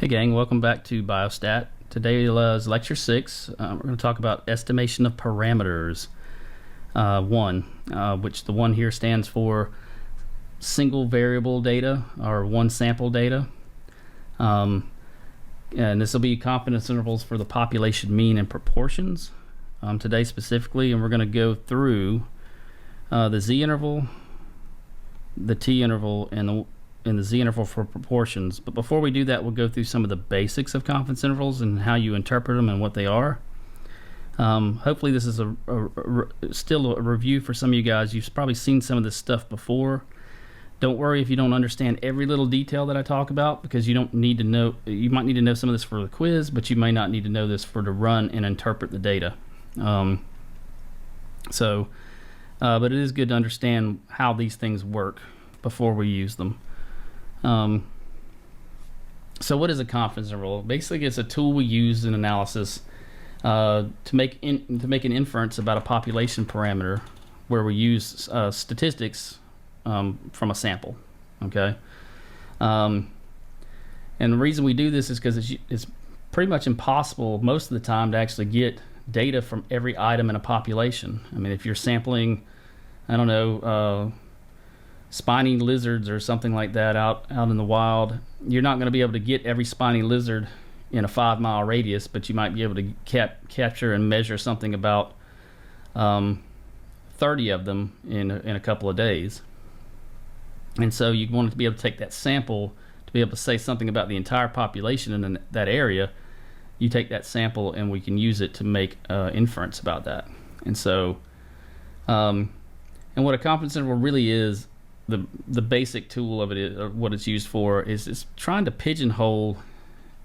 Hey gang, welcome back to Biostat. Today is lecture 6. We're going to talk about estimation of parameters. Which the one here stands for single variable data or one sample data. And this will be confidence intervals for the population mean and proportions today specifically, and we're going to go through the z interval, the t interval, and the z interval for proportions. But before we do that, we'll go through some of the basics of confidence intervals and how you interpret them and what they are. Hopefully this is still a review for some of you guys. You've probably seen some of this stuff before. Don't worry if you don't understand every little detail that I talk about, because you don't need to know. You might need to know some of this for the quiz, but you may not need to know this to run and interpret the data. But it is good to understand how these things work before we use them. So what is a confidence interval? Basically, it's a tool we use in analysis to make an inference about a population parameter, where we use statistics from a sample. Okay, and the reason we do this is because it's pretty much impossible most of the time to actually get data from every item in a population. I mean, if you're sampling, I don't know, spiny lizards or something like that out in the wild, you're not going to be able to get every spiny lizard in a 5-mile radius, but you might be able to capture and measure something about 30 of them in a couple of days. And so you want to be able to take that sample to be able to say something about the entire population in that area. You take that sample and we can use it to make inference about that. And so and what a confidence interval really is, the basic tool of it is, or what it's used for, is trying to pigeonhole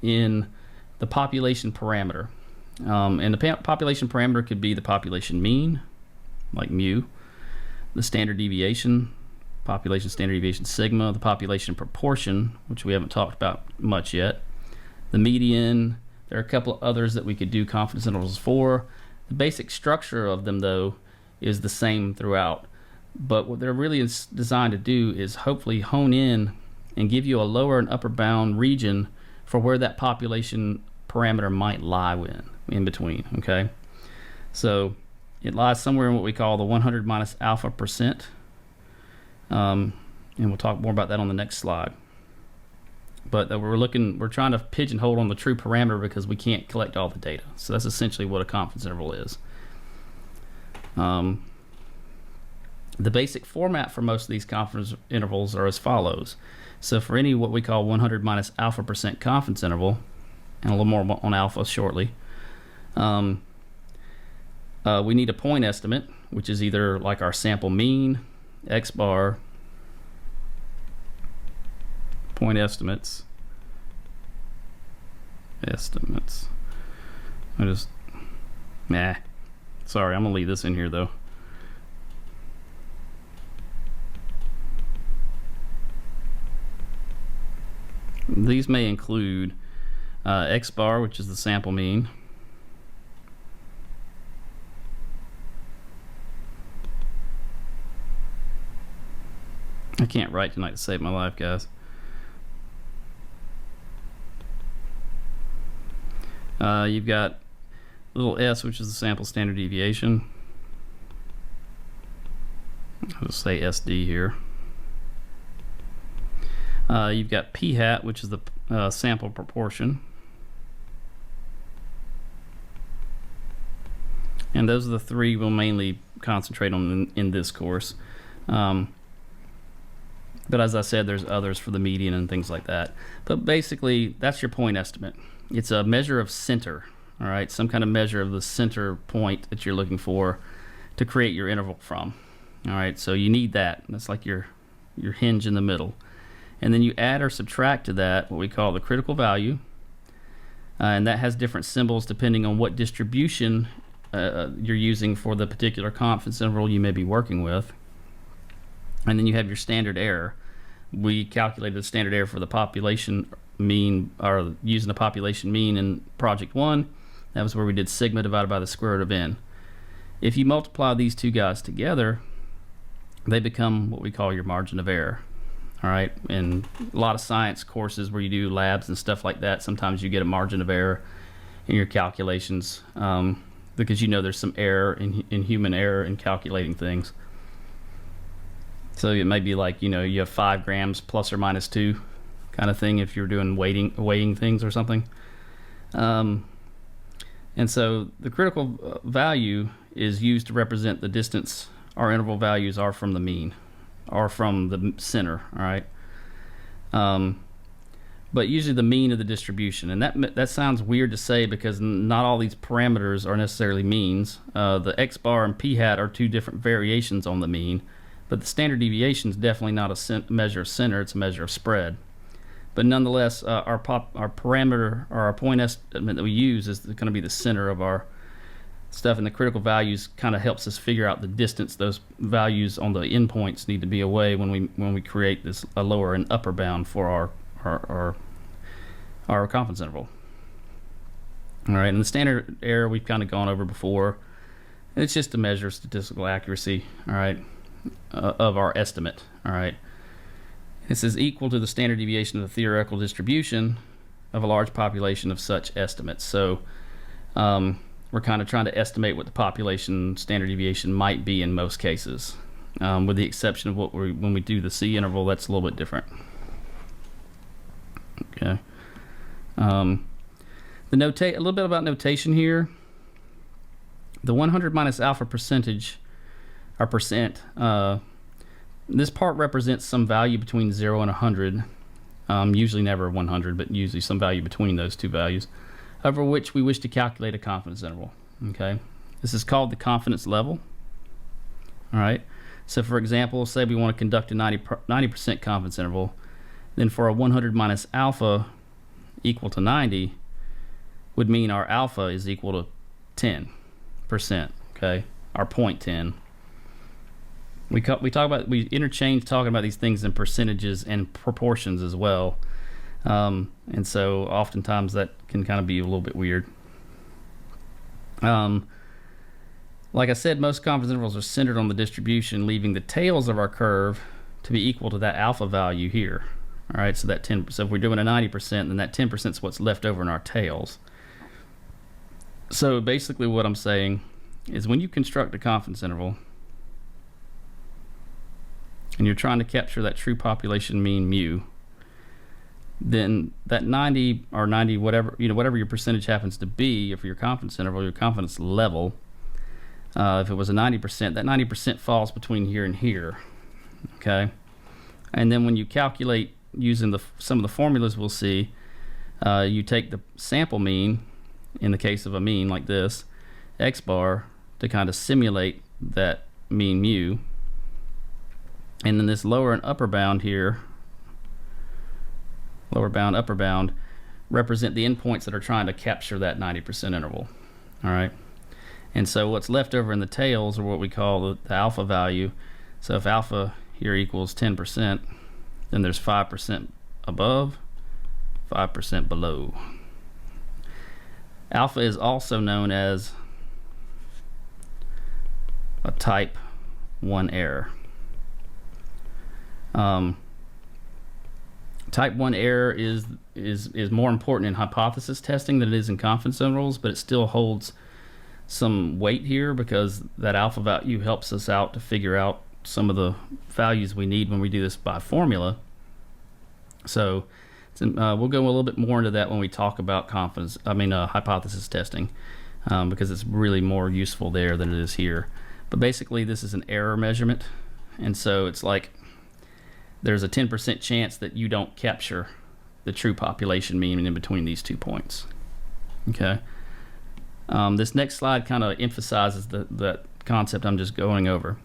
in the population parameter. And the population parameter could be the population mean, like mu, the standard deviation, population standard deviation sigma, the population proportion, which we haven't talked about much yet, the median. There are a couple of others that we could do confidence intervals for. The basic structure of them, though, is the same throughout. But what they're really designed to do is hopefully hone in and give you a lower and upper bound region for where that population parameter might lie in between. Okay, so it lies somewhere in what we call the 100 minus alpha percent, and we'll talk more about that on the next slide. But we're trying to pigeonhole on the true parameter because we can't collect all the data. So that's essentially what a confidence interval is. The basic format for most of these confidence intervals are as follows. So for any what we call 100 minus alpha percent confidence interval, and a little more on alpha shortly, we need a point estimate, which is either like our sample mean, x bar, point estimates. Sorry, I'm gonna leave this in here though. These may include x bar, which is the sample mean, I can't write tonight to save my life, guys. You've got little s, which is the sample standard deviation. I'll just say SD here. You've got p hat, which is the sample proportion. And those are the three we'll mainly concentrate on in this course. But as I said, there's others for the median and things like that. But basically, that's your point estimate. It's a measure of center, all right? Some kind of measure of the center point that you're looking for to create your interval from, all right? So you need that. That's like your hinge in the middle. And then you add or subtract to that what we call the critical value, and that has different symbols depending on what distribution you're using for the particular confidence interval you may be working with. And then you have your standard error. We calculated the standard error for the population mean, or using the population mean in project 1. That was where we did sigma divided by the square root of n. If you multiply these two guys together, they become what we call your margin of error. All right, in a lot of science courses where you do labs and stuff like that, sometimes you get a margin of error in your calculations, because you know there's some error in human error in calculating things. So it may be like, you know, you have 5 grams plus or minus 2 kind of thing if you're doing weighing things or something. And so the critical value is used to represent the distance our interval values are from the mean or from the center. All right. But usually the mean of the distribution, and that sounds weird to say because not all these parameters are necessarily means. The x bar and p hat are 2 different variations on the mean, but the standard deviation is definitely not a measure of center; it's a measure of spread. But nonetheless, our parameter or our point estimate that we use is going to be the center of our stuff, and the critical values kind of helps us figure out the distance those values on the endpoints need to be away when we create this a lower and upper bound for our confidence interval. All right, and the standard error we've kind of gone over before. It's just to measure statistical accuracy, all right, of our estimate. All right, this is equal to the standard deviation of the theoretical distribution of a large population of such estimates. So we're kind of trying to estimate what the population standard deviation might be in most cases, with the exception of when we do the C interval, that's a little bit different. Okay. A little bit about notation here. The 100 minus alpha percentage, or percent, this part represents some value between 0 and 100, usually never 100, but usually some value between those two values, over which we wish to calculate a confidence interval. Okay, this is called the confidence level. All right, so for example, say we want to conduct a 90% confidence interval, then for a 100 minus alpha equal to 90 would mean our alpha is equal to 10%. Okay, our 0.10. We interchange talking about these things in percentages and proportions as well, and so oftentimes that can kind of be a little bit weird. Like I said, most confidence intervals are centered on the distribution, leaving the tails of our curve to be equal to that alpha value here. All right, so that 10%. So if we're doing a 90%, then that 10% is what's left over in our tails. So basically, what I'm saying is, when you construct a confidence interval and you're trying to capture that true population mean mu, then that 90 or 90, whatever your percentage happens to be, for your confidence interval, your confidence level, if it was a 90%, that 90% falls between here and here. Okay, and then when you calculate using some of the formulas we'll see, you take the sample mean, in the case of a mean like this, x bar, to kind of simulate that mean mu, and then this lower and upper bound here, lower bound, upper bound, represent the endpoints that are trying to capture that 90% interval. All right, and so what's left over in the tails are what we call the alpha value. So if alpha here equals 10%, then there's 5% above, 5% below. Alpha is also known as a type 1 error. Type 1 error is more important in hypothesis testing than it is in confidence intervals, but it still holds some weight here because that alpha value helps us out to figure out some of the values we need when we do this by formula. So we'll go a little bit more into that when we talk about hypothesis testing, because it's really more useful there than it is here. But basically, this is an error measurement, and so it's like there's a 10% chance that you don't capture the true population mean in between these 2 points. Okay. This next slide kind of emphasizes that concept I'm just going over.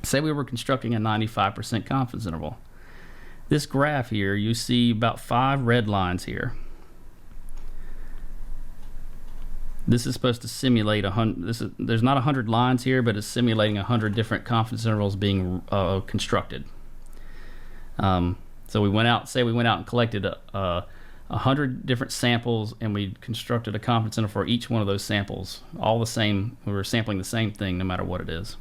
Say we were constructing a 95% confidence interval. This graph here, you see about 5 red lines here. This is supposed to simulate 100. There's not 100 lines here, but it's simulating 100 different confidence intervals being constructed. So we went out and collected 100 different samples, and we constructed a confidence interval for each one of those samples. All the same. We were sampling the same thing, no matter what it is.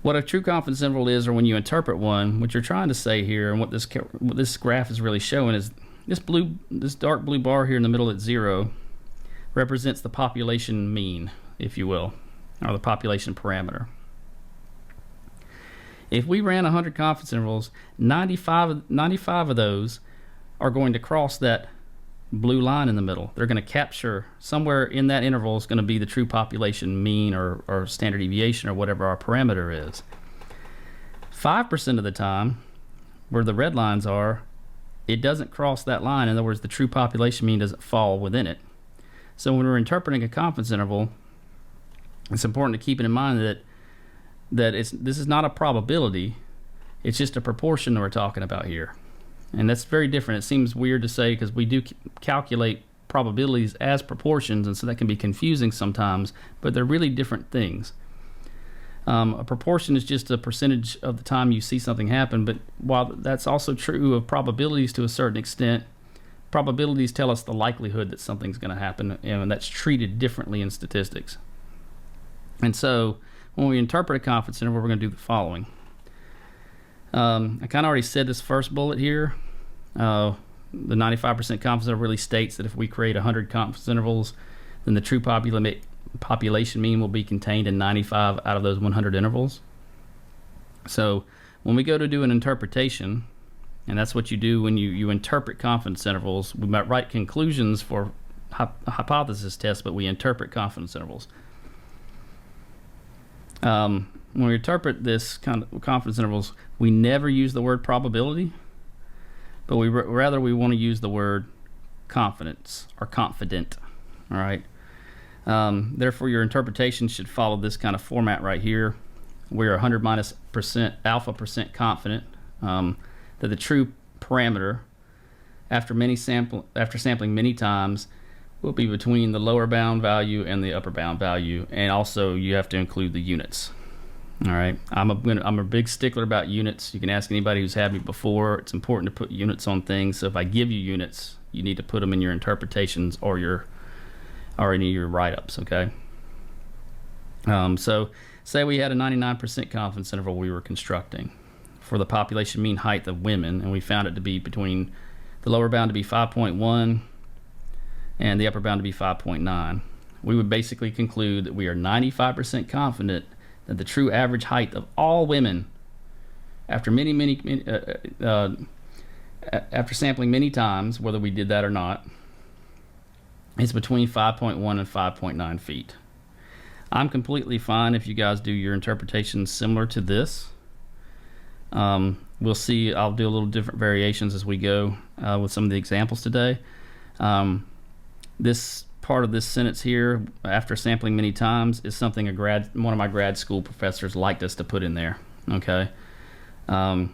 What a true confidence interval is, or when you interpret one, what you're trying to say here, and what this graph is really showing is this dark blue bar here in the middle at 0 represents the population mean, if you will, or the population parameter. If we ran 100 confidence intervals, 95 of those are going to cross that blue line in the middle. They're going to capture somewhere in that interval is going to be the true population mean or standard deviation or whatever our parameter is. 5% of the time, where the red lines are, it doesn't cross that line. In other words, the true population mean doesn't fall within it. So when we're interpreting a confidence interval, it's important to keep in mind that this is not a probability, it's just a proportion that we're talking about here. And that's very different. It seems weird to say because we do calculate probabilities as proportions, and so that can be confusing sometimes, but they're really different things. A proportion is just a percentage of the time you see something happen, but while that's also true of probabilities to a certain extent, probabilities tell us the likelihood that something's going to happen, and that's treated differently in statistics. And so when we interpret a confidence interval, we're going to do the following. I kind of already said this first bullet here. The 95% confidence interval really states that if we create 100 confidence intervals, then the true population mean will be contained in 95 out of those 100 intervals. So when we go to do an interpretation, and that's what you do when you interpret confidence intervals, we might write conclusions for hypothesis tests, but we interpret confidence intervals. When we interpret this kind of confidence intervals, we never use the word probability, but rather we want to use the word confidence or confident. All right. Therefore, your interpretation should follow this kind of format right here. We're 100 minus alpha percent confident that the true parameter, after sampling many times, will be between the lower bound value and the upper bound value, and also you have to include the units. All right, I'm a big stickler about units. You can ask anybody who's had me before. It's important to put units on things. So if I give you units, you need to put them in your interpretations or in your write-ups. Okay. So say we had a 99% confidence interval we were constructing for the population mean height of women, and we found it to be between the lower bound to be 5.1 and the upper bound to be 5.9. We would basically conclude that we are 95% confident that the true average height of all women, after after sampling many times, whether we did that or not, is between 5.1 and 5.9 feet. I'm completely fine if you guys do your interpretations similar to this. We'll see. I'll do a little different variations as we go with some of the examples today. This part of this sentence here, after sampling many times, is something one of my grad school professors liked us to put in there. Okay. And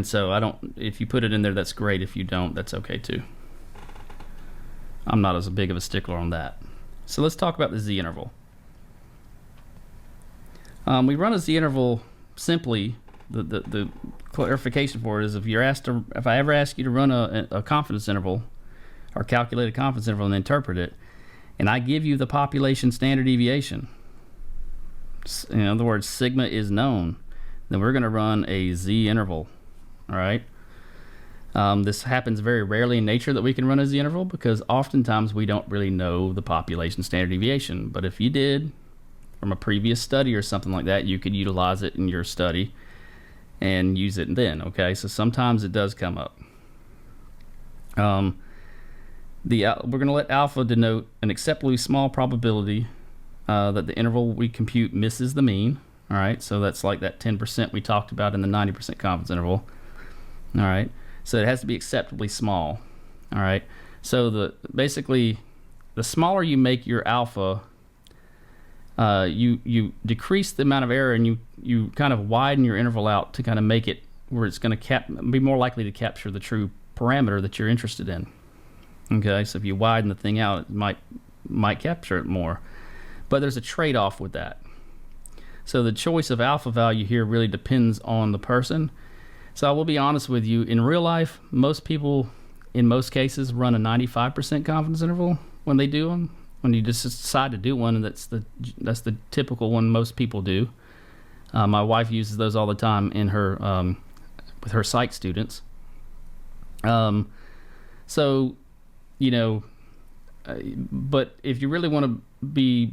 so if you put it in there, that's great. If you don't, that's okay too. I'm not as big of a stickler on that. So let's talk about the z-interval. We run a z-interval simply. The clarification for it is if I ever ask you to run a confidence interval or calculate a confidence interval and interpret it, and I give you the population standard deviation, in other words, sigma is known, then we're going to run a z-interval. All right. This happens very rarely in nature that we can run a z-interval because oftentimes we don't really know the population standard deviation. But if you did from a previous study or something like that, you could utilize it in your study and use it then. Okay, so sometimes it does come up. We're going to let alpha denote an acceptably small probability that the interval we compute misses the mean. All right, so that's like that 10% we talked about in the 90% confidence interval. All right, so it has to be acceptably small. All right, so basically the smaller you make your alpha, you decrease the amount of error, and you kind of widen your interval out to kind of make it where it's going to be more likely to capture the true parameter that you're interested in. Okay, so if you widen the thing out, it might capture it more, but there's a trade-off with that. So the choice of alpha value here really depends on the person. So I will be honest with you, in real life, most people, in most cases, run a 95% confidence interval when they do them. When you just decide to do one, and that's the typical one most people do. My wife uses those all the time in her with her psych students. So, you know, but if you really want to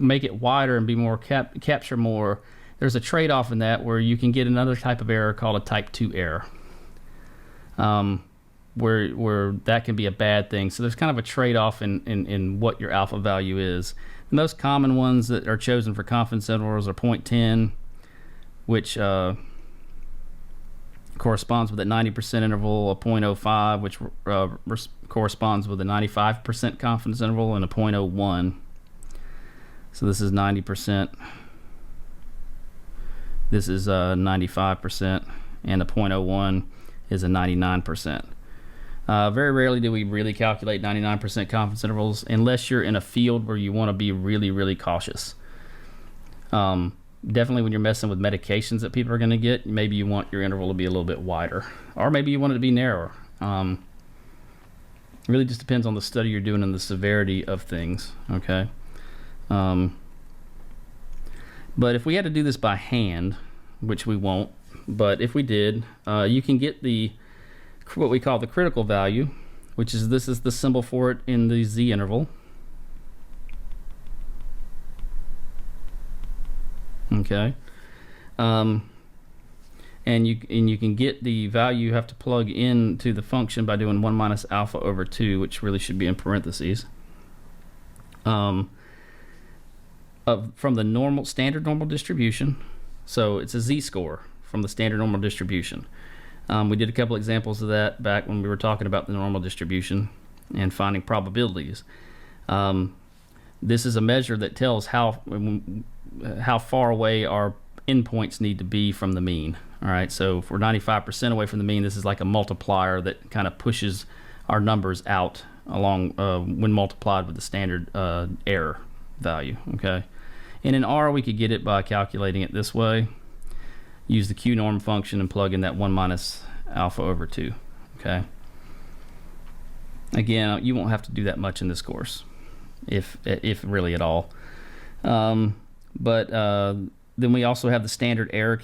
make it wider and be more capture more, there's a trade-off in that where you can get another type of error called a type 2 error, where that can be a bad thing. So there's kind of a trade-off in what your alpha value is. The most common ones that are chosen for confidence intervals are 0.10, which corresponds with a 90% interval, a 0.05, which corresponds with a 95% confidence interval, and a 0.01. So this is 90%. This is 95%, and the 0.01 is a 99%. Very rarely do we really calculate 99% confidence intervals unless you're in a field where you want to be really, really cautious. Definitely when you're messing with medications that people are going to get, maybe you want your interval to be a little bit wider, or maybe you want it to be narrower. It really just depends on the study you're doing and the severity of things, okay? But if we had to do this by hand, which we won't, but if we did, you can get what we call the critical value, which is this is the symbol for it in the Z interval. Okay, and you can get the value you have to plug into the function by doing 1 minus alpha over 2, which really should be in parentheses. From the standard normal distribution, so it's a Z-score from the standard normal distribution. We did a couple examples of that back when we were talking about the normal distribution and finding probabilities. This is a measure that tells how far away our endpoints need to be from the mean. All right, so if we're 95% away from the mean, this is like a multiplier that kind of pushes our numbers out along when multiplied with the standard error value. Okay, and in R we could get it by calculating it this way. Use the Q norm function and plug in that 1 minus alpha over 2. Okay. Again, you won't have to do that much in this course, if really at all. But then we also have the standard error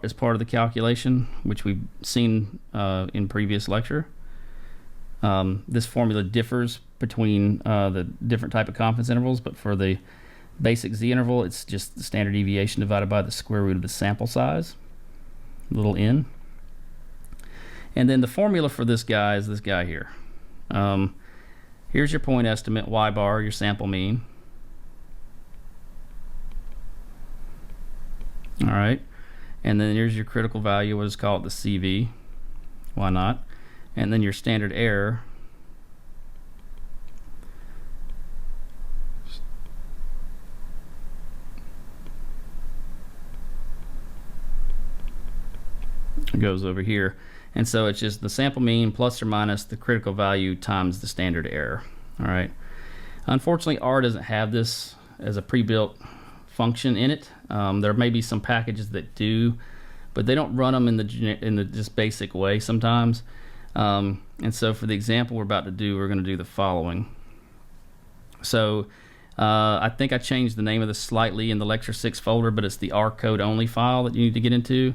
as part of the calculation, which we've seen in previous lecture. This formula differs between the different type of confidence intervals, but for the basic Z interval, it's just the standard deviation divided by the square root of the sample size, little n. And then the formula for this guy is this guy here. Here's your point estimate, y bar, your sample mean. All right, and then here's your critical value, we'll just call it the CV, why not? And then your standard error, goes over here. And so it's just the sample mean plus or minus the critical value times the standard error. All right, unfortunately R doesn't have this as a pre-built function in it. There may be some packages that do, but they don't run them in the just basic way sometimes. And so for the example we're about to do, we're going to do the following. So I think I changed the name of this slightly in the lecture 6 folder, but it's the R code only file that you need to get into.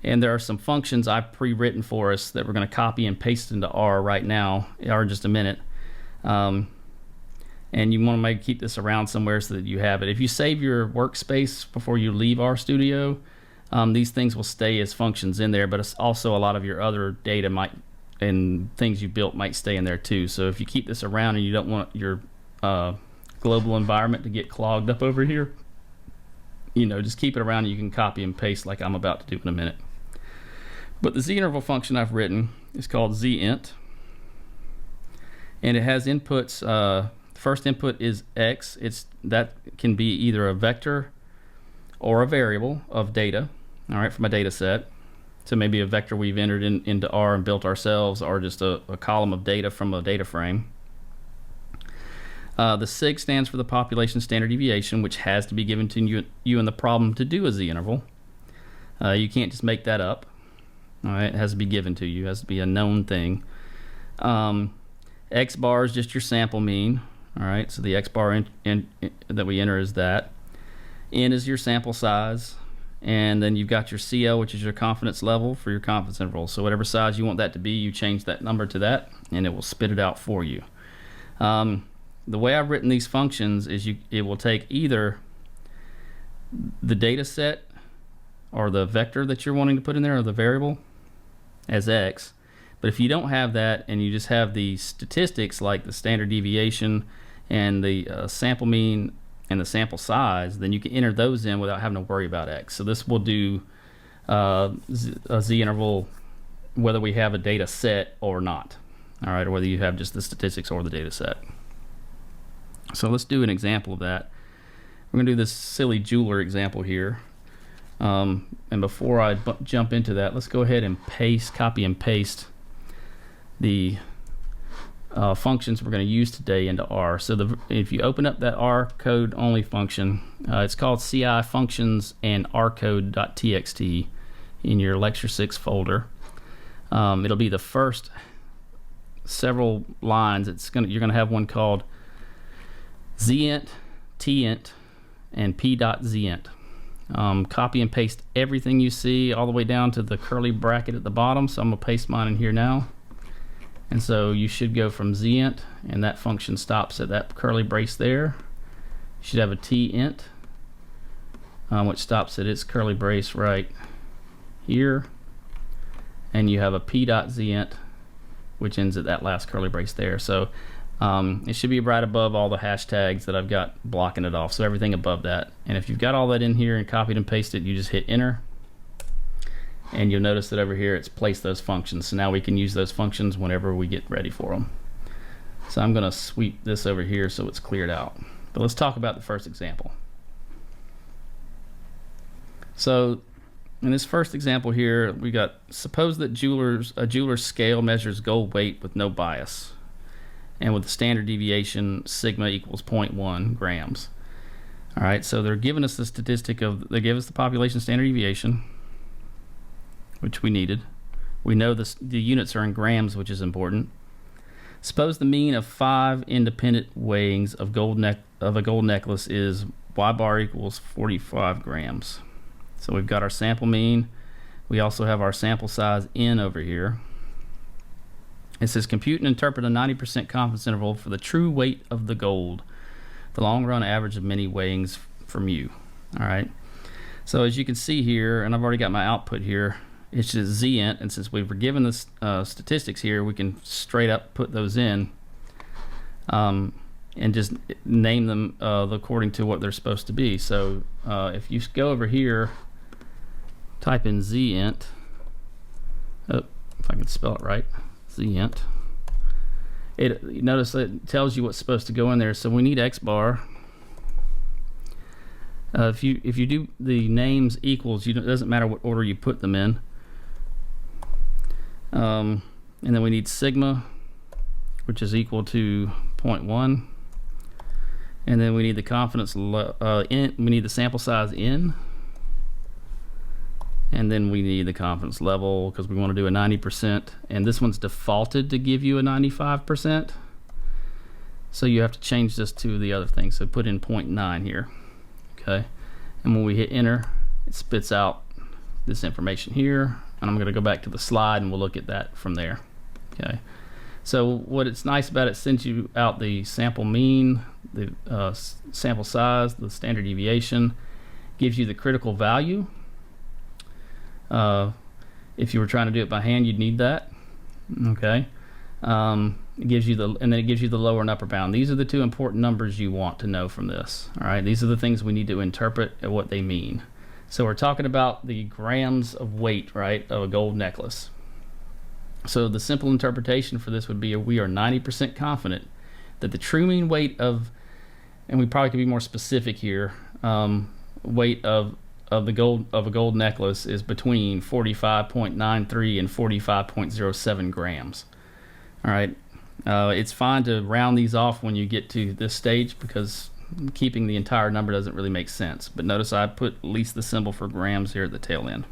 And there are some functions I've pre-written for us that we're going to copy and paste into R right now, or in just a minute. And you want to keep this around somewhere so that you have it. If you save your workspace before you leave RStudio, these things will stay as functions in there, but it's also a lot of your other data and things you built might stay in there too. So if you keep this around and you don't want your global environment to get clogged up over here, just keep it around and you can copy and paste like I'm about to do in a minute. But the Z interval function I've written is called zint, and it has inputs. First input is x. That can be either a vector or a variable of data, all right, from a data set. So maybe a vector we've entered into R and built ourselves, or just a column of data from a data frame. The sig stands for the population standard deviation, which has to be given to you in the problem to do a Z interval. You can't just make that up. All right, it has to be given to you. It has to be a known thing. X bar is just your sample mean. All right, so the X bar that we enter is that. N is your sample size, and then you've got your CL, which is your confidence level for your confidence interval. So whatever size you want that to be, you change that number to that, and it will spit it out for you. The way I've written these functions is it will take either the data set or the vector that you're wanting to put in there, or the variable, as X. But if you don't have that and you just have the statistics like the standard deviation and the sample mean and the sample size, then you can enter those in without having to worry about X. So this will do a Z interval whether we have a data set or not, all right, or whether you have just the statistics or the data set. So let's do an example of that. We're going to do this silly jeweler example here. And before I jump into that, let's go ahead and copy and paste the functions we're going to use today into R. So if you open up that R code only function, it's called CI functions and rcode.txt in your lecture 6 folder. It'll be the first several lines. You're going to have one called zint, tint, and p.zint. Copy and paste everything you see all the way down to the curly bracket at the bottom. So I'm going to paste mine in here now. And so you should go from zint, and that function stops at that curly brace there. You should have a tint, which stops at its curly brace right here. And you have a p.zint, which ends at that last curly brace there. So it should be right above all the hashtags that I've got blocking it off, so everything above that. And if you've got all that in here and copied and pasted, you just hit enter, and you'll notice that over here it's placed those functions. So now we can use those functions whenever we get ready for them. So I'm going to sweep this over here so it's cleared out. But let's talk about the first example. So in this first example here, we got, suppose that a jeweler's scale measures gold weight with no bias, and with the standard deviation sigma equals 0.1 grams. All right, so they're giving us the statistic they give us the population standard deviation, which we needed. We know the units are in grams, which is important. Suppose the mean of 5 independent weighings of a gold necklace is y bar equals 45 grams. So we've got our sample mean. We also have our sample size N over here. It says compute and interpret a 90% confidence interval for the true weight of the gold, the long run average of many weighings from you. All right. So as you can see here, and I've already got my output here, it's just zint, and since we were given the statistics here, we can straight up put those in and just name them according to what they're supposed to be. So if you go over here, type in zint, if I can spell it right, zint. You notice that it tells you what's supposed to go in there. So we need X bar. If you do the names equals, it doesn't matter what order you put them in. And then we need sigma, which is equal to 0.1. And then we need the confidence we need the sample size N. And then we need the confidence level because we want to do a 90%. And this one's defaulted to give you a 95%. So you have to change this to the other thing. So put in 0.9 here. Okay. And when we hit enter, it spits out this information here. And I'm going to go back to the slide and we'll look at that from there. Okay. So what it's nice about it sends you out the sample mean, the sample size, the standard deviation, gives you the critical value. If you were trying to do it by hand, you'd need that. Okay. It gives you and then it gives you the lower and upper bound. These are the two important numbers you want to know from this. All right. These are the things we need to interpret and what they mean. So we're talking about the grams of weight, right, of a gold necklace. So the simple interpretation for this would be we are 90% confident that the true mean weight of, and we probably could be more specific here, weight of a gold necklace is between 45.93 and 45.07 grams. All right, it's fine to round these off when you get to this stage because keeping the entire number doesn't really make sense. But notice I put at least the symbol for grams here at the tail end,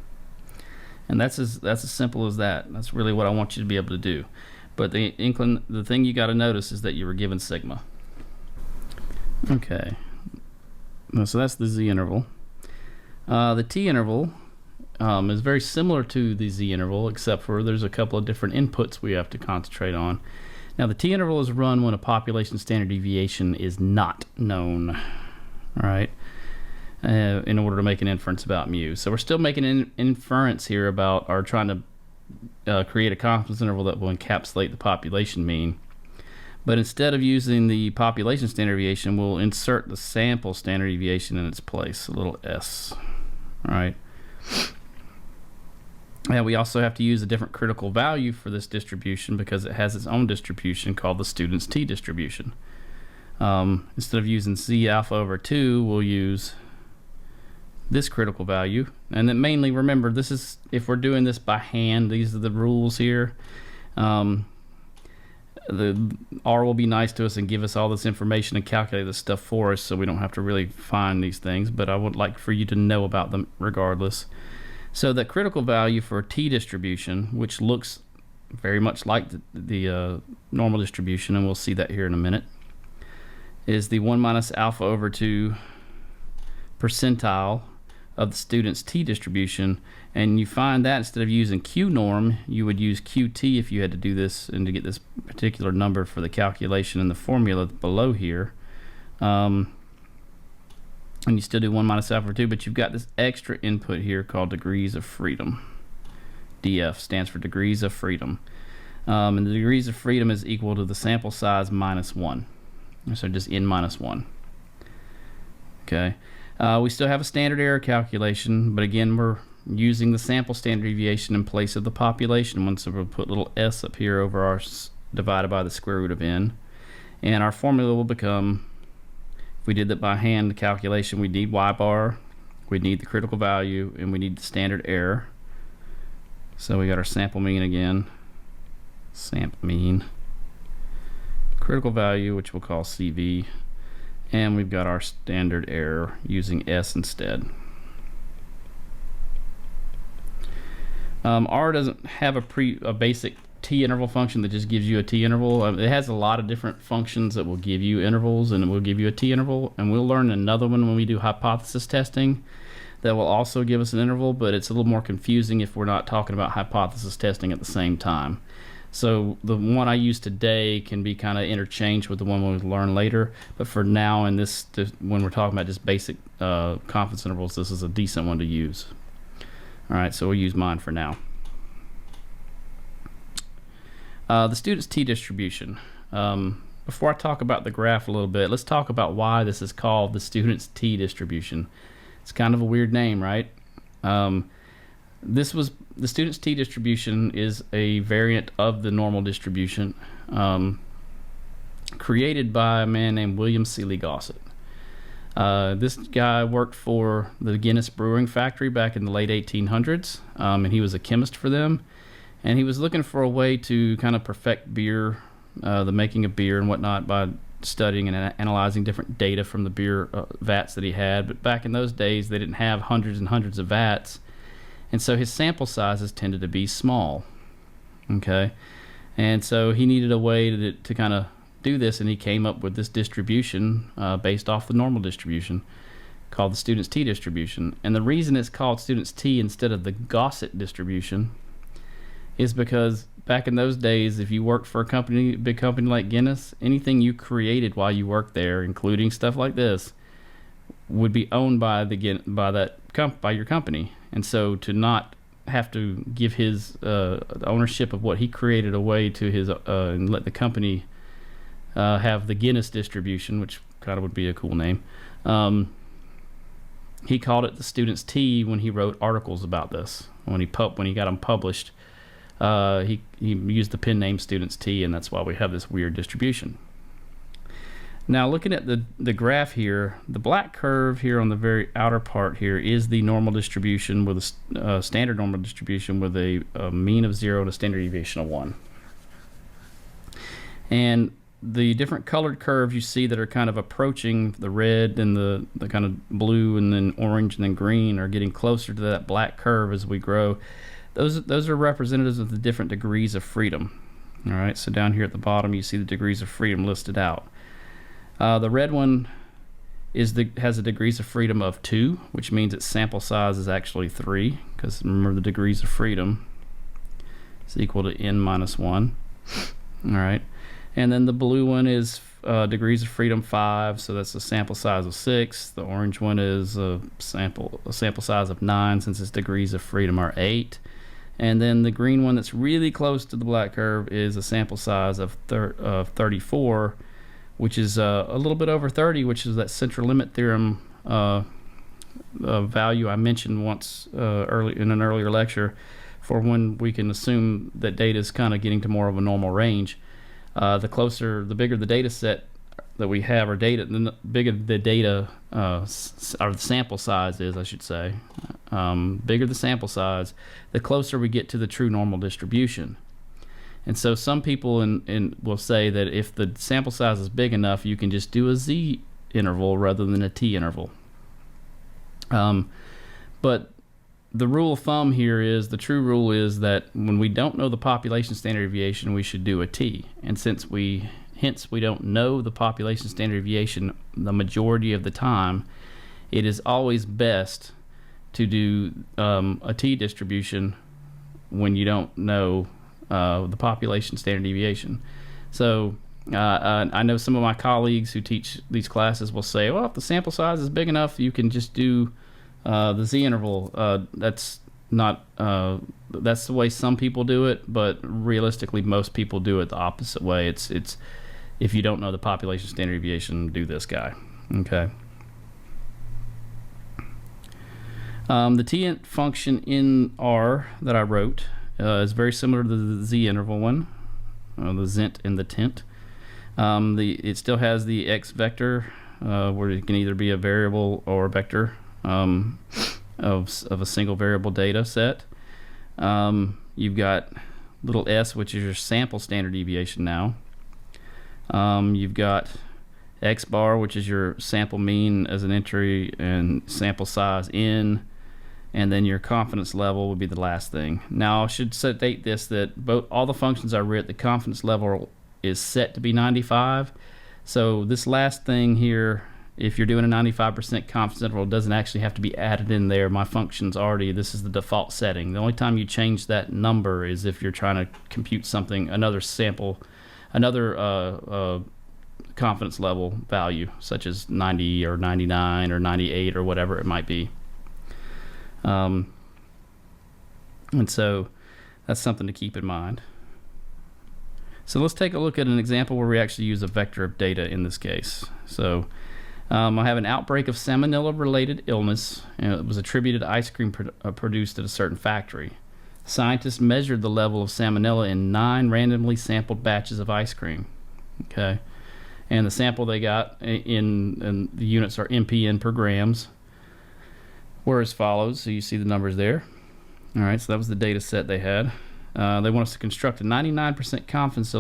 and that's as simple as that. That's really what I want you to be able to do. But the thing you got to notice is that you were given sigma. Okay. So that's the z-interval. The t-interval is very similar to the z-interval, except for there's a couple of different inputs we have to concentrate on. Now, the t-interval is run when a population standard deviation is not known, all right, in order to make an inference about mu. So we're still making an inference here about, or trying to create a confidence interval that will encapsulate the population mean. But instead of using the population standard deviation, we'll insert the sample standard deviation in its place, a little s, all right. And we also have to use a different critical value for this distribution because it has its own distribution called the student's t distribution. Instead of using z alpha over 2, we'll use this critical value. And then mainly, remember, this is, if we're doing this by hand, these are the rules here. The R will be nice to us and give us all this information and calculate this stuff for us, so we don't have to really find these things, but I would like for you to know about them regardless. So the critical value for a t distribution, which looks very much like the normal distribution, and we'll see that here in a minute, is the 1 minus alpha over 2 percentile of the student's t distribution. And you find that instead of using q norm, you would use qt if you had to do this and to get this particular number for the calculation in the formula below here. And you still do 1 minus alpha over 2, but you've got this extra input here called degrees of freedom. DF stands for degrees of freedom. And the degrees of freedom is equal to the sample size minus 1. So just n minus 1. Okay. We still have a standard error calculation, but again, we're using the sample standard deviation in place of the population one, so we'll put a little s up here over our divided by the square root of n. And our formula will become, if we did that by hand, the calculation, we need y bar, we need the critical value, and we need the standard error. So we got our sample mean again, sample mean, critical value, which we'll call CV, and we've got our standard error using S instead. R doesn't have a basic t-interval function that just gives you a t-interval. It has a lot of different functions that will give you intervals, and it will give you a t-interval, and we'll learn another one when we do hypothesis testing that will also give us an interval, but it's a little more confusing if we're not talking about hypothesis testing at the same time. So the one I use today can be kind of interchanged with the one we'll learn later, but for now, in this, when we're talking about just basic confidence intervals, this is a decent one to use. All right, so we'll use mine for now. The student's t distribution. Before I talk about the graph a little bit, let's talk about why this is called the student's t distribution. It's kind of a weird name, right? This was the student's t distribution is a variant of the normal distribution created by a man named William Seeley Gossett. This guy worked for the Guinness Brewing Factory back in the late 1800s, and he was a chemist for them. And he was looking for a way to kind of perfect beer, the making of beer and whatnot, by studying and analyzing different data from the beer vats that he had. But back in those days, they didn't have hundreds and hundreds of vats, and so his sample sizes tended to be small. Okay, and so he needed a way to kind of do this, and he came up with this distribution based off the normal distribution called the student's t distribution. And the reason it's called student's t instead of the Gossett distribution is because back in those days, if you worked for a big company like Guinness, anything you created while you worked there, including stuff like this, would be owned by your company. And so to not have to give his ownership of what he created away to his and let the company have the Guinness distribution, which kind of would be a cool name, he called it the student's tea when he wrote articles about this. When he got them published, he used the pen name student's t, and that's why we have this weird distribution. Now, looking at the graph here, the black curve here on the very outer part here is the normal distribution with a standard normal distribution with a mean of 0 and a standard deviation of 1. And the different colored curves you see that are kind of approaching the red and the kind of blue and then orange and then green are getting closer to that black curve as we grow. Those are representatives of the different degrees of freedom. All right, so down here at the bottom you see the degrees of freedom listed out. The red one has a degrees of freedom of 2, which means its sample size is actually 3, because remember the degrees of freedom is equal to n minus 1. All right, and then the blue one is degrees of freedom 5, so that's a sample size of 6. The orange one is a sample size of 9, since its degrees of freedom are 8. And then the green one that's really close to the black curve is a sample size of 34, which is a little bit over 30, which is that central limit theorem value I mentioned once early in an earlier lecture, for when we can assume that data is kind of getting to more of a normal range. The bigger the data set that we have, or data, the bigger the data, or the sample size is, I should say. Bigger the sample size, the closer we get to the true normal distribution. And so some people will say that if the sample size is big enough, you can just do a z interval rather than a t interval. But the rule of thumb here is, the true rule is that when we don't know the population standard deviation, we should do a t. And since we don't know the population standard deviation the majority of the time, it is always best to do a t distribution when you don't know the population standard deviation. So I know some of my colleagues who teach these classes will say, well, if the sample size is big enough, you can just do the z interval. That's the way some people do it, but realistically most people do it the opposite way. It's if you don't know the population standard deviation, do this guy. Okay. The t function in R that I wrote is very similar to the z interval one, the zint and the tent. It still has the x vector, where it can either be a variable or a vector of a single variable data set. You've got little s, which is your sample standard deviation now. You've got x bar, which is your sample mean as an entry, and sample size n, and then your confidence level would be the last thing. Now I should state this, that all the functions I wrote, the confidence level is set to be 95. So this last thing here, if you're doing a 95% confidence interval, doesn't actually have to be added in there. My function's already, this is the default setting. The only time you change that number is if you're trying to compute something, another confidence level value, such as 90 or 99 or 98 or whatever it might be. And so that's something to keep in mind. So let's take a look at an example where we actually use a vector of data in this case. So I have an outbreak of salmonella-related illness, and it was attributed to ice cream produced at a certain factory. Scientists measured the level of salmonella in 9 randomly sampled batches of ice cream. Okay, and the sample they got in the units are mpn per grams, were as follows. So you see the numbers there. All right, so that was the data set they had. They want us to construct a 99% confidence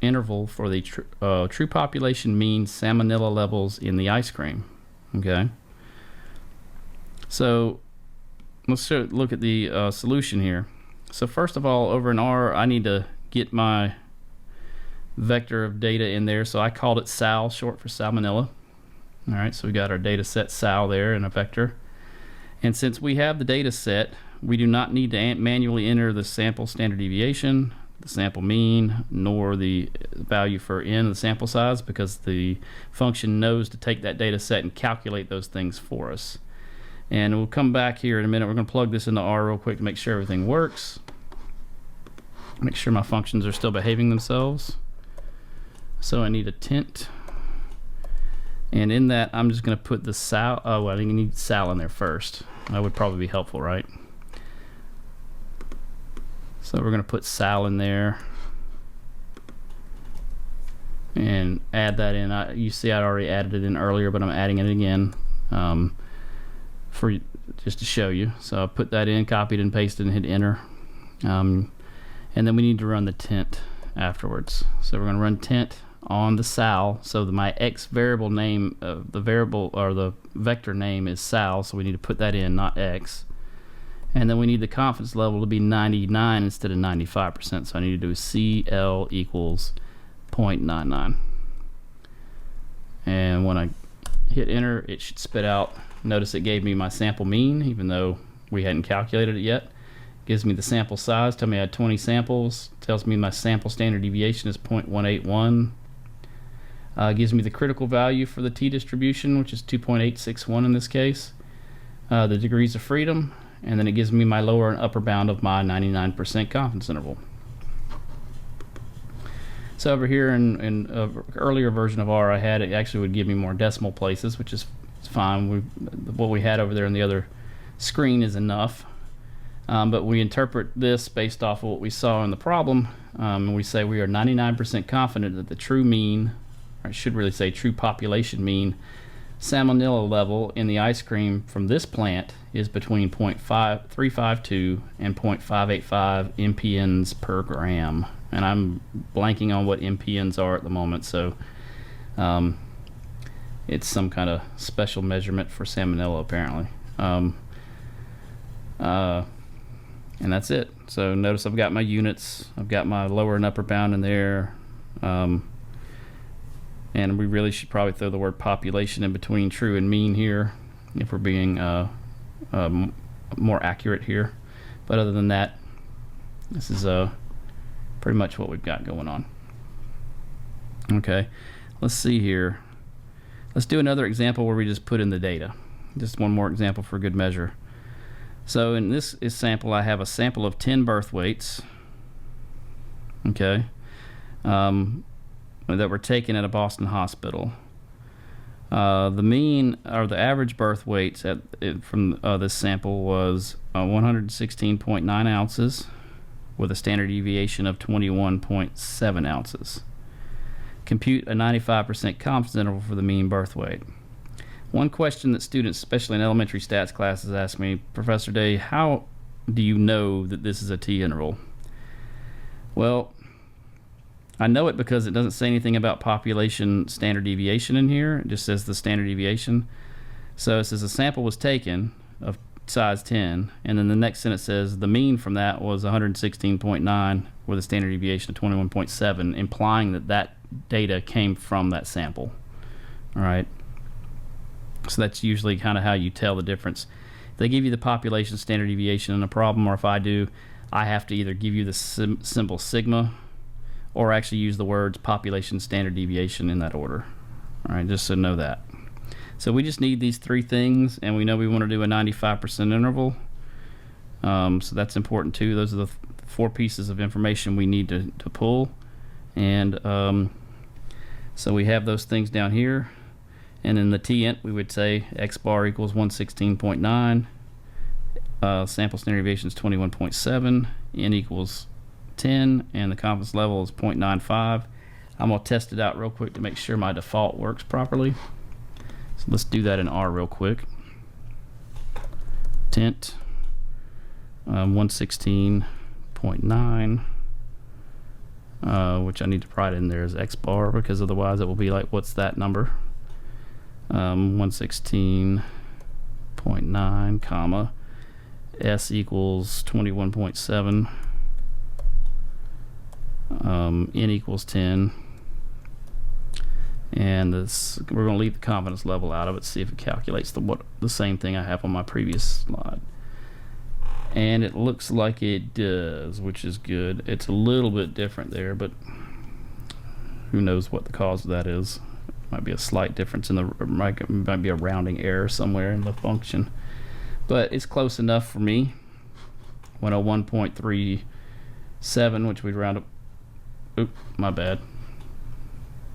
interval for the true population mean salmonella levels in the ice cream. Okay, so let's look at the solution here. So first of all, over in R, I need to get my vector of data in there. So I called it sal, short for salmonella. All right, so we got our data set sal there in a vector. And since we have the data set, we do not need to manually enter the sample standard deviation, the sample mean, nor the value for n, the sample size, because the function knows to take that data set and calculate those things for us. And we'll come back here in a minute. We're going to plug this into R real quick to make sure everything works. Make sure my functions are still behaving themselves. So I need a tent. And in that, I'm just going to put the sal. Oh, I think I need sal in there first. That would probably be helpful, right? So we're going to put sal in there and add that in. You see I already added it in earlier, but I'm adding it again for just to show you. So I put that in, copied and pasted, and hit enter. And then we need to run the tent afterwards. So we're going to run tent on the sal. So my x variable name, the variable or the vector name is sal, so we need to put that in, not x. And then we need the confidence level to be 99 instead of 95%. So I need to do CL equals 0.99. And when I hit enter, it should spit out. Notice it gave me my sample mean, even though we hadn't calculated it yet. Gives me the sample size, tell me I had 20 samples, tells me my sample standard deviation is 0.181. Gives me the critical value for the t-distribution, which is 2.861 in this case. The degrees of freedom, and then it gives me my lower and upper bound of my 99% confidence interval. So over here in an earlier version of R I had, it actually would give me more decimal places, which is fine. What we had over there in the other screen is enough. But we interpret this based off of what we saw in the problem, and we say we are 99% confident that the true mean, or I should really say true population mean, salmonella level in the ice cream from this plant is between 0.352 and 0.585 MPNs per gram. And I'm blanking on what MPNs are at the moment, so it's some kind of special measurement for salmonella apparently. And that's it. So notice I've got my units, I've got my lower and upper bound in there, and we really should probably throw the word population in between true and mean here if we're being more accurate here. But other than that, this is pretty much what we've got going on. Okay, let's see here. Let's do another example where we just put in the data. Just one more example for good measure. So in this sample, I have a sample of 10 birth weights, okay, that were taken at a Boston hospital. The mean, or the average birth weights from this sample was 116.9 ounces with a standard deviation of 21.7 ounces. Compute a 95% confidence interval for the mean birth weight. One question that students, especially in elementary stats classes, ask me, Professor Day, how do you know that this is a t-interval? Well, I know it because it doesn't say anything about population standard deviation in here. It just says the standard deviation. So it says a sample was taken of size 10, and then the next sentence says the mean from that was 116.9 with a standard deviation of 21.7, implying that that data came from that sample. All right. So that's usually kind of how you tell the difference. If they give you the population standard deviation in a problem, or if I do, I have to either give you the symbol sigma or actually use the words population standard deviation in that order. All right, just so know that. So we just need these three things, and we know we want to do a 95% interval. So that's important too. Those are the four pieces of information we need to pull. And so we have those things down here. And in the t-int, we would say x bar equals 116.9, sample standard deviation is 21.7, n equals 10, and the confidence level is 0.95. I'm going to test it out real quick to make sure my default works properly. So let's do that in R real quick. Tint 116.9, which I need to write in there as x bar, because otherwise it will be like, what's that number? 116.9 comma s equals 21.7, n equals 10, and this, we're going to leave the confidence level out of it, see if it calculates the same thing I have on my previous slide, and it looks like it does, which is good. It's a little bit different there, but who knows what the cause of that is. Might be a slight difference in the, might be a rounding error somewhere in the function, but it's close enough for me. 101.37, which we'd round up. Oop, my bad.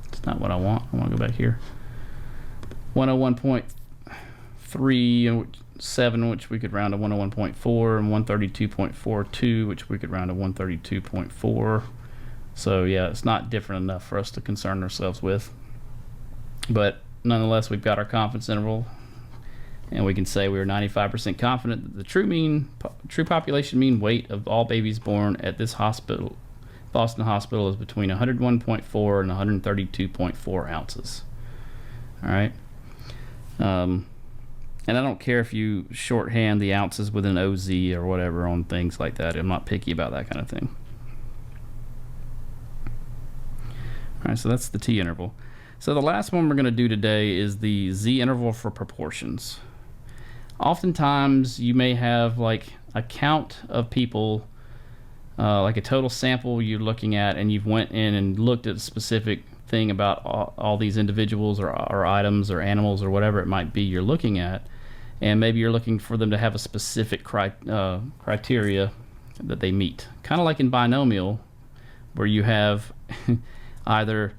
It's not what I want. I want to go back here. 101.37, which we could round to 101.4, and 132.42, which we could round to 132.4. So yeah, it's not different enough for us to concern ourselves with. But nonetheless, we've got our confidence interval, and we can say we are 95% confident that the true population mean weight of all babies born at this hospital, Boston Hospital, is between 101.4 and 132.4 ounces. All right. And I don't care if you shorthand the ounces with an OZ or whatever on things like that. I'm not picky about that kind of thing. All right, so that's the t-interval. So the last one we're going to do today is the z-interval for proportions. Oftentimes you may have like a count of people, like a total sample you're looking at, and you've went in and looked at a specific thing about all these individuals or items or animals or whatever it might be you're looking at, and maybe you're looking for them to have a specific criteria that they meet. Kind of like in binomial, where you have either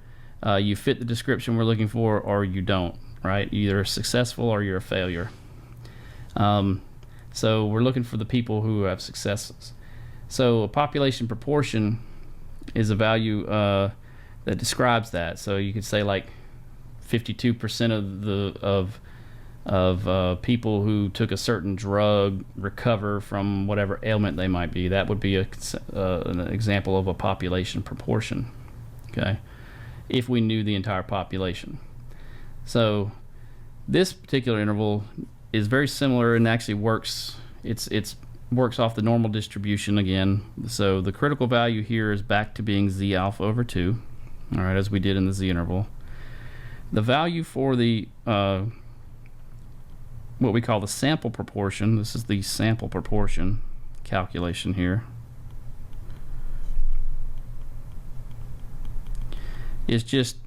you fit the description we're looking for or you don't, right? You're successful or you're a failure. So we're looking for the people who have successes. So a population proportion is a value that describes that. So you could say like 52% of people who took a certain drug recover from whatever ailment they might be. That would be an example of a population proportion, okay, if we knew the entire population. So this particular interval is very similar and actually works. It's works off the normal distribution again. So the critical value here is back to being z alpha over 2, all right, as we did in the z-interval. The value for the what we call the sample proportion, this is the sample proportion calculation here, is just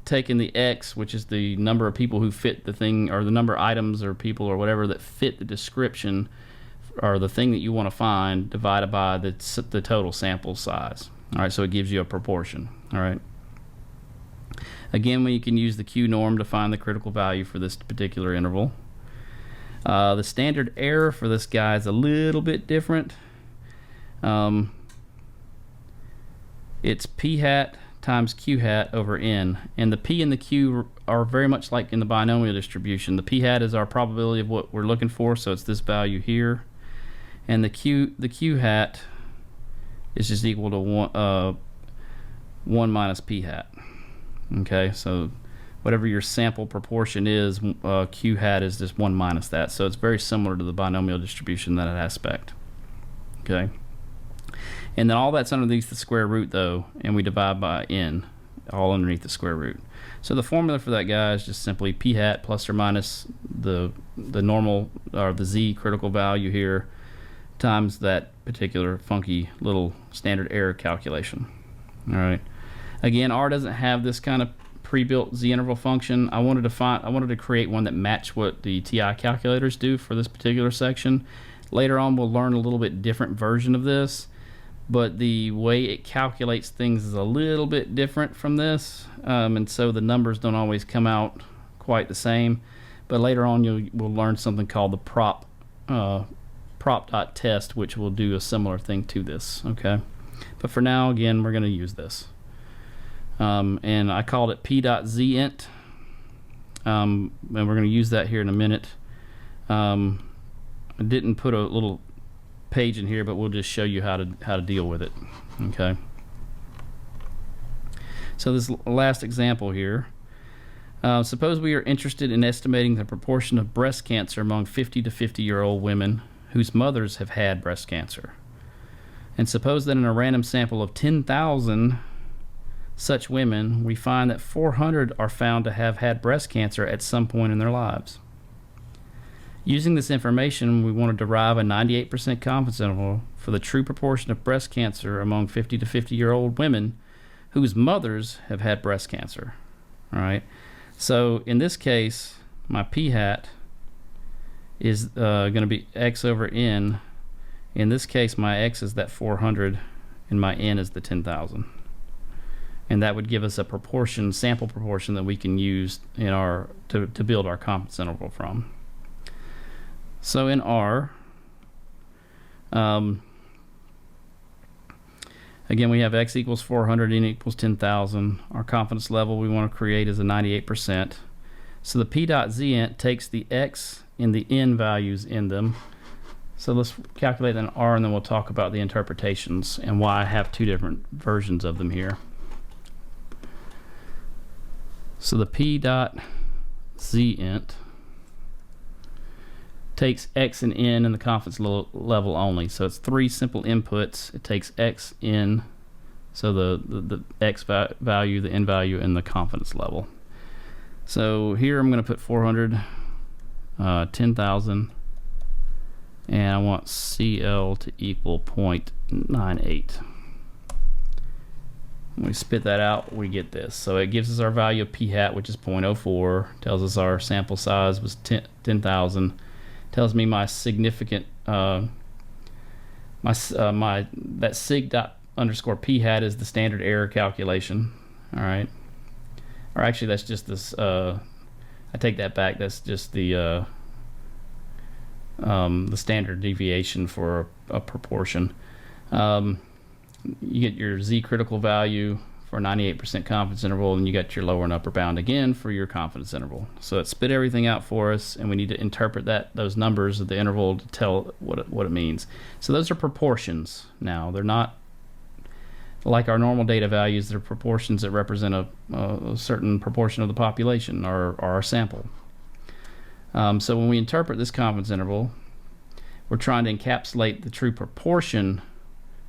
taking the x, which is the number of people who fit the thing, or the number of items or people or whatever that fit the description or the thing that you want to find, divided by the total sample size. All right, so it gives you a proportion. All right. Again, we can use the Q norm to find the critical value for this particular interval. The standard error for this guy is a little bit different. It's p hat times q hat over n, and the p and the q are very much like in the binomial distribution. The p hat is our probability of what we're looking for, so it's this value here, and the q hat is just equal to 1 minus p hat. Okay, so whatever your sample proportion is, q hat is just 1 minus that, so it's very similar to the binomial distribution in that aspect. Okay, and then all that's underneath the square root though, and we divide by n, all underneath the square root. So the formula for that guy is just simply p hat plus or minus the normal, or the z critical value here, times that particular funky little standard error calculation. All right, again, R doesn't have this kind of pre-built z-interval function. I wanted to create one that matched what the TI calculators do for this particular section. Later on we'll learn a little bit different version of this, but the way it calculates things is a little bit different from this, and so the numbers don't always come out quite the same. But later on we'll learn something called the prop.test, which will do a similar thing to this. Okay, but for now, again, we're going to use this. And I called it p.zint, and we're going to use that here in a minute. I didn't put a little page in here, but we'll just show you how to deal with it. Okay, so this last example here, suppose we are interested in estimating the proportion of breast cancer among 50 to 50-year-old women whose mothers have had breast cancer, and suppose that in a random sample of 10,000 such women, we find that 400 are found to have had breast cancer at some point in their lives. Using this information, we want to derive a 98% confidence interval for the true proportion of breast cancer among 50 to 50-year-old women whose mothers have had breast cancer. All right, so in this case, my p hat is going to be x over n. In this case, my x is that 400 and my n is the 10,000. And that would give us a proportion, sample proportion, that we can use in our to build our confidence interval from. So in R, again, we have x equals 400, n equals 10,000. Our confidence level we want to create is a 98%. So the p.zint takes the x and the n values in them. So let's calculate an R, and then we'll talk about the interpretations and why I have two different versions of them here. So the p.zint takes x and n in the confidence level only. So it's three simple inputs. It takes x, n, so the x value, the n value, and the confidence level. So here I'm going to put 400, 10,000, and I want CL to equal 0.98. When we spit that out, we get this. So it gives us our value of p hat, which is 0.04, tells us our sample size was 10,000, tells me my significant, that sig dot underscore p hat is the standard error calculation. All right. Or actually, that's just this, I take that back, that's just the standard deviation for a proportion. You get your Z critical value for 98% confidence interval, and you got your lower and upper bound again for your confidence interval. So it spit everything out for us, and we need to interpret those numbers of the interval to tell what it means. So those are proportions now. They're not like our normal data values. They're proportions that represent a certain proportion of the population or our sample. So when we interpret this confidence interval, we're trying to encapsulate the true proportion,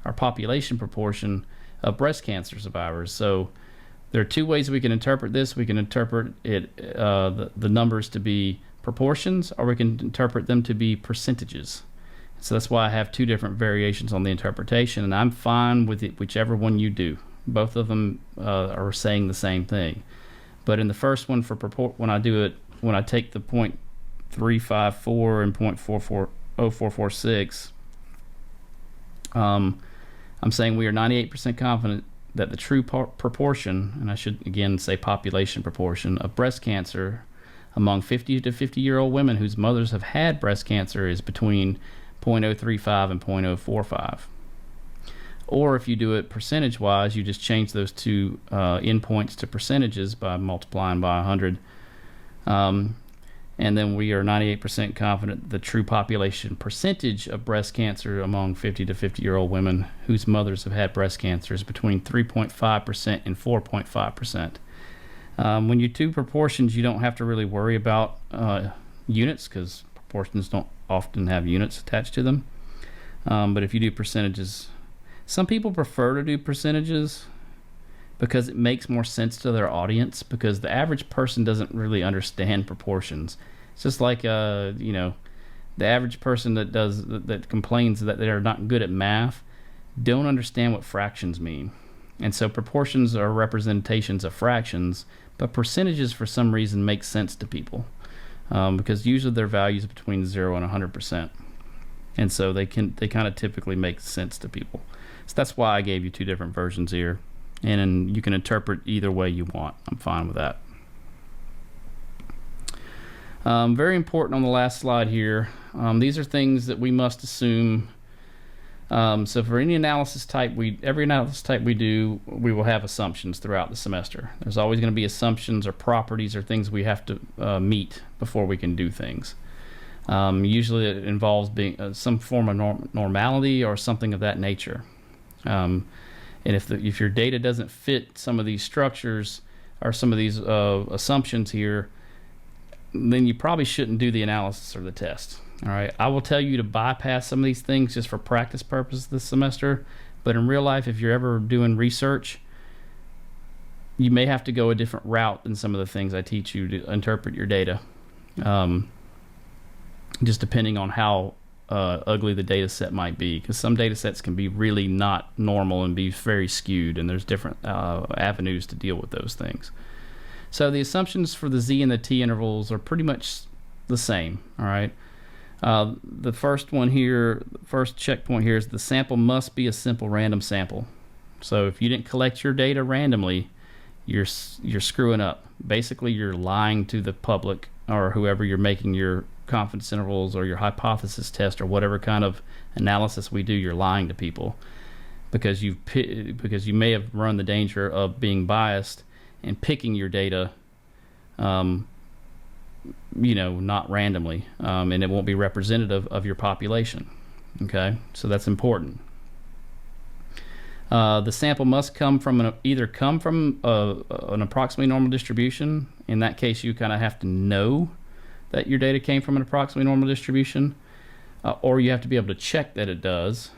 our population proportion of breast cancer survivors. So there are two ways we can interpret this. We can interpret it the numbers to be proportions, or we can interpret them to be percentages. So that's why I have two different variations on the interpretation, and I'm fine with it, whichever one you do. Both of them are saying the same thing. But in the first one, when I take the 0.354 and 0.0446, I'm saying we are 98% confident that the true proportion, and I should again say population proportion, of breast cancer among 50 to 50-year-old women whose mothers have had breast cancer is between 0.035 and 0.045. Or if you do it percentage-wise, you just change those two endpoints to percentages by multiplying by 100. And then we are 98% confident the true population percentage of breast cancer among 50 to 50-year-old women whose mothers have had breast cancer is between 3.5% and 4.5%. When you do proportions, you don't have to really worry about units, because proportions don't often have units attached to them. But if you do percentages, some people prefer to do percentages because it makes more sense to their audience, because the average person doesn't really understand proportions. It's just like the average person that complains that they're not good at math don't understand what fractions mean. And so proportions are representations of fractions, but percentages for some reason make sense to people, because usually their values between 0 and 100%. And so they kind of typically make sense to people. So that's why I gave you two different versions here. And you can interpret either way you want. I'm fine with that. Very important on the last slide here. These are things that we must assume. So for any analysis type, every analysis type we do, we will have assumptions throughout the semester. There's always going to be assumptions or properties or things we have to meet before we can do things. Usually it involves being some form of normality or something of that nature. And if your data doesn't fit some of these structures or some of these assumptions here, then you probably shouldn't do the analysis or the test. All right, I will tell you to bypass some of these things just for practice purposes this semester, but in real life, if you're ever doing research, you may have to go a different route than some of the things I teach you to interpret your data, just depending on how ugly the data set might be, because some data sets can be really not normal and be very skewed, and there's different avenues to deal with those things. So the assumptions for the Z and the T intervals are pretty much the same. All right. The first one here, first checkpoint here, is the sample must be a simple random sample. So if you didn't collect your data randomly, you're screwing up. Basically, you're lying to the public or whoever you're making your confidence intervals or your hypothesis test or whatever kind of analysis we do. You're lying to people because you may have run the danger of being biased and picking your data, not randomly, and it won't be representative of your population. Okay, so that's important. The sample must come from either come from an approximately normal distribution. In that case, you kind of have to know that your data came from an approximately normal distribution, or you have to be able to check that it does,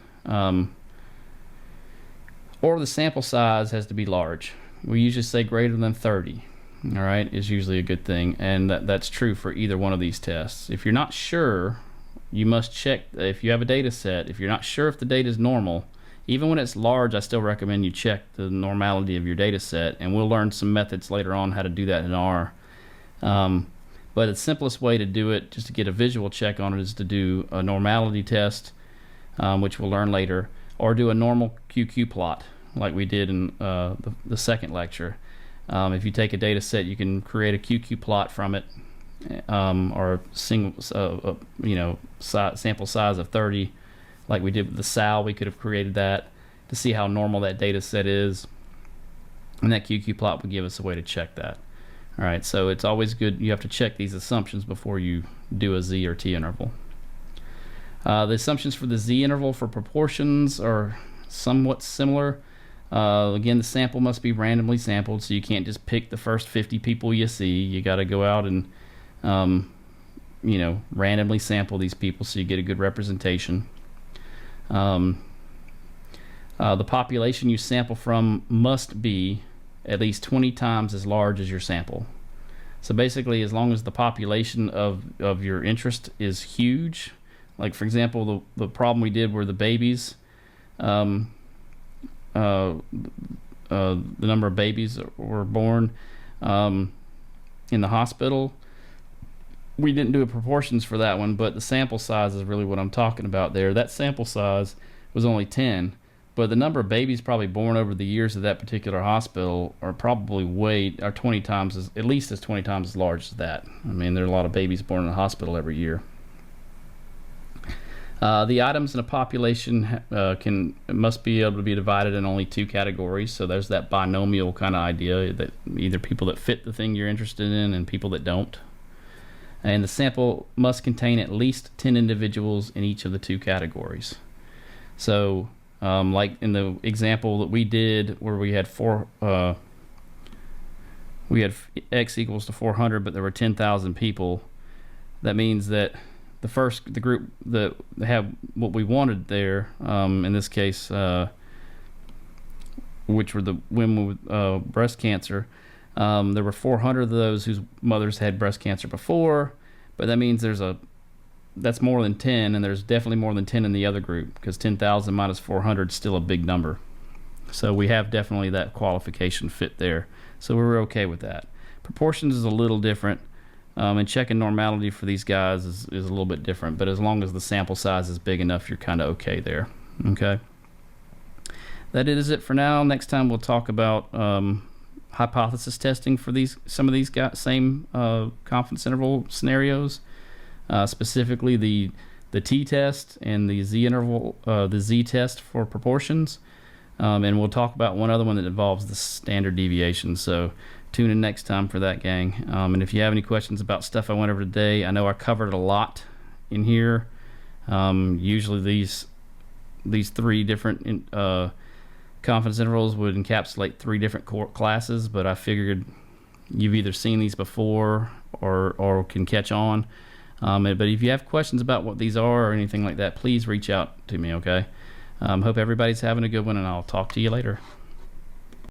or the sample size has to be large. We usually say greater than 30. all right, is usually a good thing, and that's true for either one of these tests. If you're not sure, you must check. If you have a data set, if you're not sure if the data is normal, even when it's large, I still recommend you check the normality of your data set, and we'll learn some methods later on how to do that in R. But the simplest way to do it, just to get a visual check on it, is to do a normality test, which we'll learn later, or do a normal QQ plot like we did in the second lecture. If you take a data set, you can create a QQ plot from it, or a single, sample size of 30, like we did with the SAL. We could have created that to see how normal that data set is, and that QQ plot would give us a way to check that. All right, so it's always good. You have to check these assumptions before you do a Z or T interval. The assumptions for the Z interval for proportions are somewhat similar. Again, the sample must be randomly sampled, so you can't just pick the first 50 people you see. You got to go out and randomly sample these people so you get a good representation. The population you sample from must be at least 20 times as large as your sample. So basically, as long as the population of your interest is huge, like for example, the problem we did were the babies, the number of babies that were born in the hospital. We didn't do proportions for that one, but the sample size is really what I'm talking about there. That sample size was only 10, but the number of babies probably born over the years of that particular hospital are probably at least 20 times as large as that. I mean, there are a lot of babies born in the hospital every year. The items in a population must be able to be divided in only two categories. So there's that binomial kind of idea, that either people that fit the thing you're interested in and people that don't. And the sample must contain at least 10 individuals in each of the two categories. So like in the example that we did where we had x equals to 400, but there were 10,000 people, that means that the group that have what we wanted there, in this case, which were the women with breast cancer, there were 400 of those whose mothers had breast cancer before, but that means that's more than 10, and there's definitely more than 10 in the other group, because 10,000 minus 400 is still a big number. So we have definitely that qualification fit there. So we're okay with that. Proportions is a little different, and checking normality for these guys is a little bit different, but as long as the sample size is big enough, you're kind of okay there. Okay. That is it for now. Next time we'll talk about hypothesis testing for some of these same confidence interval scenarios, specifically the T test and the Z interval, the Z test for proportions, and we'll talk about one other one that involves the standard deviation. So tune in next time for that, gang. And if you have any questions about stuff I went over today, I know I covered a lot in here. Usually these three different confidence intervals would encapsulate three different core classes, but I figured you've either seen these before or can catch on. But if you have questions about what these are or anything like that, please reach out to me, okay? Hope everybody's having a good one, and I'll talk to you later.